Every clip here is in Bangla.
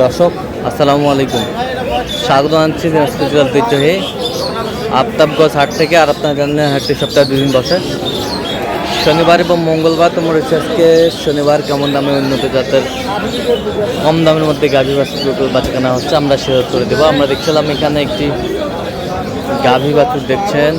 দর্শক আসসালামু আলাইকুম, স্বাগত জানাচ্ছি দিনাজপুর ঐতিহ্যে আফতাবগঞ্জ হাট থেকে। আর আপনারা জানেন হাটটি সপ্তাহে 2 দিন বসে, শনিবার এবং মঙ্গলবার। তোমার হচ্ছে আজকে শনিবার কেমন দামে উন্নত জাতের কম দামের মধ্যে গাভী বাছুর কেনা হচ্ছে, আমরা শেয়ার করে দেবো। আমরা দেখছিলাম এখানে একটি গাভী বাছুর দেখছেন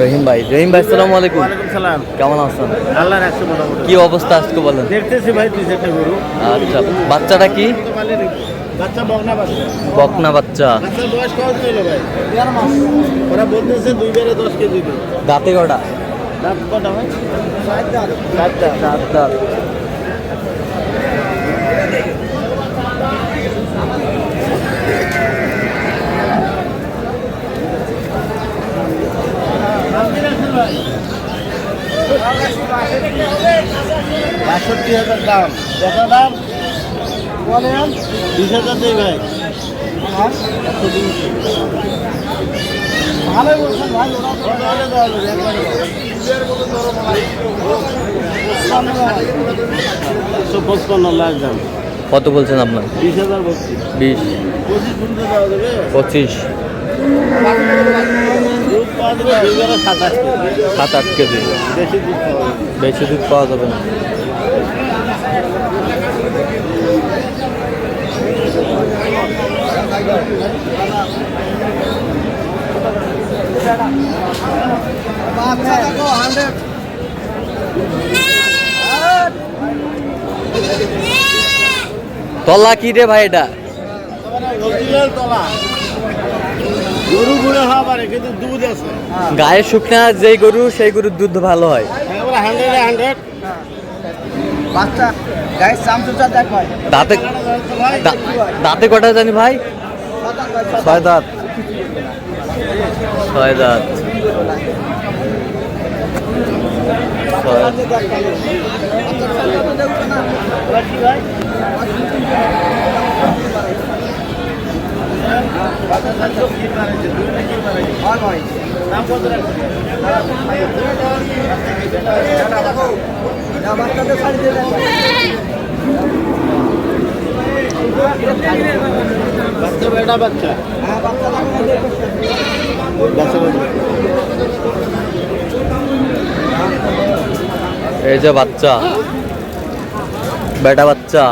রহিম ভাই। আসসালামু আলাইকুম। সালাম। কেমন আছেন? আল্লাহ রাখছে মোটামুটি। কি অবস্থা আজকে বলেন? দেখতেছি ভাই 2-4টা গরু। আচ্ছা, বাচ্চাটা কি? বাচ্চা বকনা বাচ্চা। বকনা বাচ্চা। বাচ্চার বয়স কত হলো ভাই? 11 মাস। ওরা বলতেছে 2 বেড়ে 10 কেজি দিবে। দাঁতে কটা? দাঁত কটা ভাই? 4 দাঁত। 4 দাঁত। ভাই 62,000 দাম। দেখা দাম বলেন 20,000 দেই ভাই। ভালোই বলছেন ভাই। ওরা তো ভালো দেওয়া যাবে একবারে। 155 লাখ দাম। কত বলছেন আপনার? 20,000 বলছি। 20, 25 পর্যন্ত দেওয়া যাবে। 25, দুধ পাওয়া যাবে 7-8 কেজি। বেশি দুধ পাওয়া যাবে। বেশি দুধ পাওয়া যাবে না। তলা কি রে ভাই? এটা গরু বুড়ে হওয়া পারে কিন্তু দুধ আছে। গায়ে শুকনা যেই গরু সেই গরুর দুধ ভালো হয়। 100 বাচ্চা গায়ের চামচুচা দেখ ভাই। দাঁতে দাঁতে কটা জানি ভাই? 6 দাঁত। 6 দাঁত। বাচ্চাদের শাড়ি দিয়ে দেখ। বাচ্চা বেটা বাচ্চা। হ্যাঁ বাচ্চা এই যে বাচ্চা, বেটা বাচ্চা।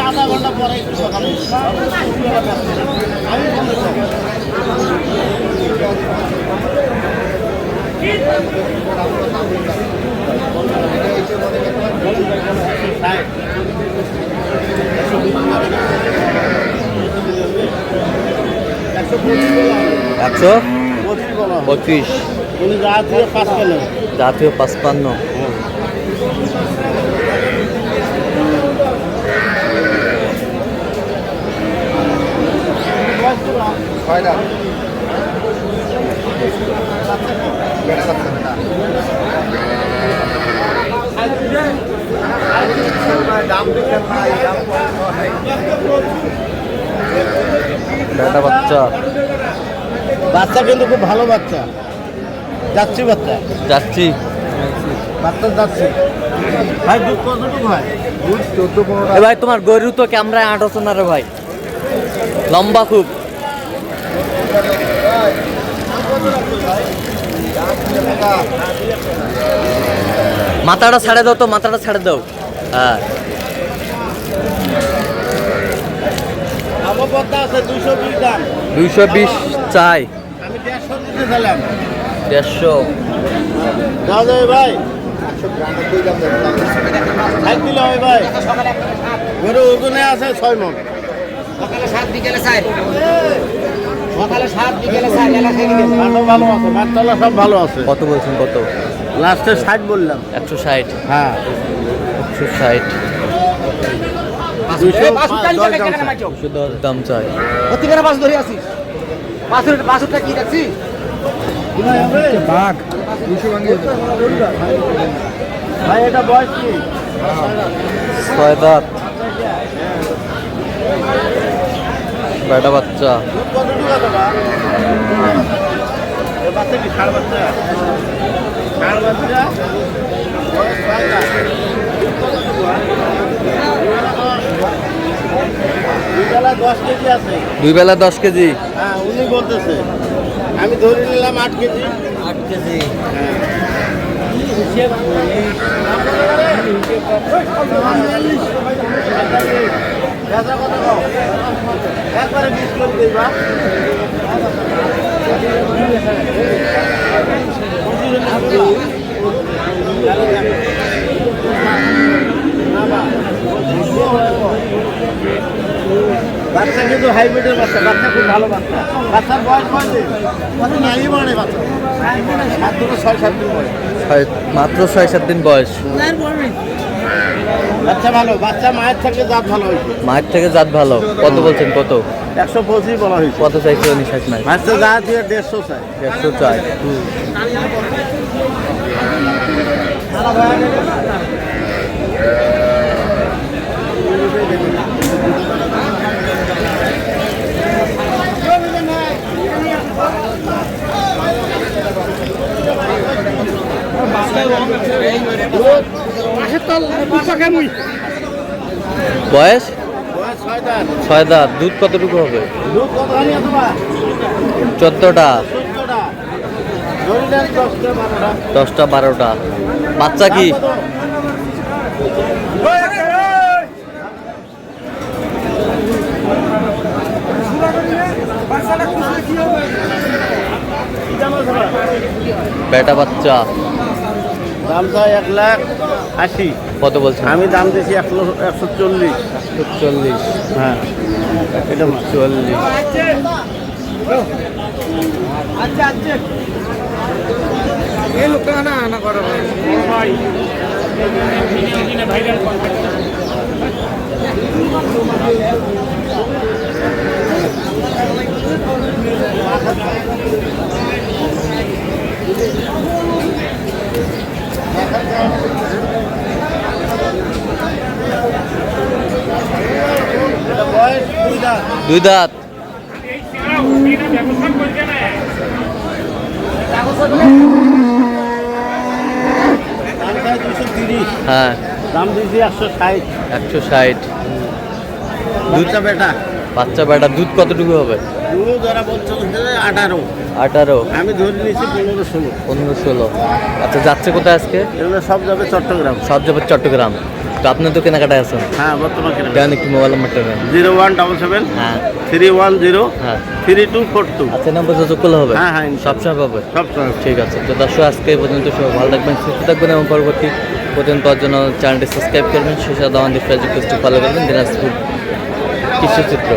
আধা ঘন্টা পরে একটু কথা বলছি। একশো 25। উনি জাতীয় 5 পেলেন। জাতীয় 55। বেটা বাচ্চা। বাচ্চা কিন্তু খুব ভালো বাচ্চা। যাচ্ছি বাচ্চা। যাচ্ছি। বাচ্চা যাচ্ছি ভাই। দুধ কতটুকু হয়? দুধ 14-15। এ ভাই তোমার গরু তো ক্যামেরায় আঁটছো না রে ভাই, লম্বা খুব। মাথাটা ছাড়ে দাও তো, মাথাটা ছাড়ে দাও। হ্যাঁ, আমার পদ্মা আছে 220 দাম। 220 চাই। আমি 150 দিতে চাইলাম। 150। দাও যাবে ভাই। 60 দিলে হবে ভাই। গরু ওজনে আছে 6 মণ। সকালে 7 বিকেলে 4। সকালে 7 বিকেলে 4 এলাকায় গিয়ে মাঠও ভালো আছে, মাঠতলা সব ভালো আছে। কত বলছেন? কত? লাস্টে 60 বললাম। 160। হ্যাঁ 160। 210 দাম চাই। প্রতিবারে বাস ধরে আছিস। বাসুরটা কি দেখছি? বাঘ 200 ভাঙিয়ে ভাই। এটা বয়স কি? 6 দাঁত। বেটা বাচ্চা দুধ কতটুকু আছে বা এ বাচ্চা কি ষাঁড় বাচ্চা ষাঁড় বাচ্চা বয়স 6 দাঁত। দুধ কতটুকু হয়? দুই বেলা 10 কেজি আছে। 2 বেলা 10 কেজি। হ্যাঁ উনি বলতেছে, আমি ধরে নিলাম 8 কেজি। 8 কেজি। একবারে 20 করে দিবা। বাচ্চা কিন্তু হাইব্রিডের বাচ্চা, বাচ্চা খুব ভালো বাচ্চা। বাচ্চার বয়স হয়নি, কত নাই মানে বাচ্চা 7 থেকে 6-7 দিন বয়স। মাত্র 6-7 দিন বয়স। বাচ্চা ভালো, বাচ্চা মায়ের থেকে জাত ভালো হয়েছে। মায়ের থেকে জাত ভালো। কত বলছেন? কত 125 বলা হয়েছে। কত চাইছে উনি? 60 নাই, বাচ্চা জাত দিয়ে 150 চাই। 150 চাই। বয়স বয়স 6 দাঁত। 6 দাঁত। দুধ কতটুকু হবে? দুধ কত আনি অথবা 14টা। 14টা। ধরে নেন 10টা 12টা। 10টা 12টা। বাচ্চা কি? দাম কত? কি দাম আছে ভাই? বেটা বাচ্চা। দাম চাই 1,80,000। কত বলছেন? আমি দাম দিয়েছি 140। 140। হ্যাঁ এটা মাছ। 40। এই লোকটা না করো ভাই এটা বয়স 2 দাঁত। 2 দাঁত। দাম চাই 230। হ্যাঁ, দাম দিয়েছি 160। 160। দুধটা বেটা। বাচ্চা বেটা। দুধ কতটুকু হবে? দুধ ওরা বলছে 18। 18। আমি ধরে নিয়েছি 15-16। 15-16। আচ্ছা, যাচ্ছে কোথায় আজকে? এগুলো সব যাবে চট্টগ্রাম। সব যাবে চট্টগ্রাম। তো আপনি তো কেনাকাটায় আছেন। হ্যাঁ বর্তমানে দেন একটু মোবাইল নাম্বারটা দেন। 0177 হ্যাঁ 310 হ্যাঁ। 3242। আচ্ছা, নাম্বার যোগাযোগ করলে হবে? হ্যাঁ, হ্যাঁ, সবসময় পাবে। সব সময়। ঠিক আছে। তো দর্শক, আজকে এই পর্যন্ত সবাই ভালো থাকবেন, সুস্থ থাকবেন এবং পরবর্তী পর্যন্ত পাওয়ার জন্য চ্যানেলটি সাবস্ক্রাইব করবেন। সেই সাথে আমাদের ফেসবুক পেজটি ফলো করবেন। দিনাজপুর কৃষিচিত্র।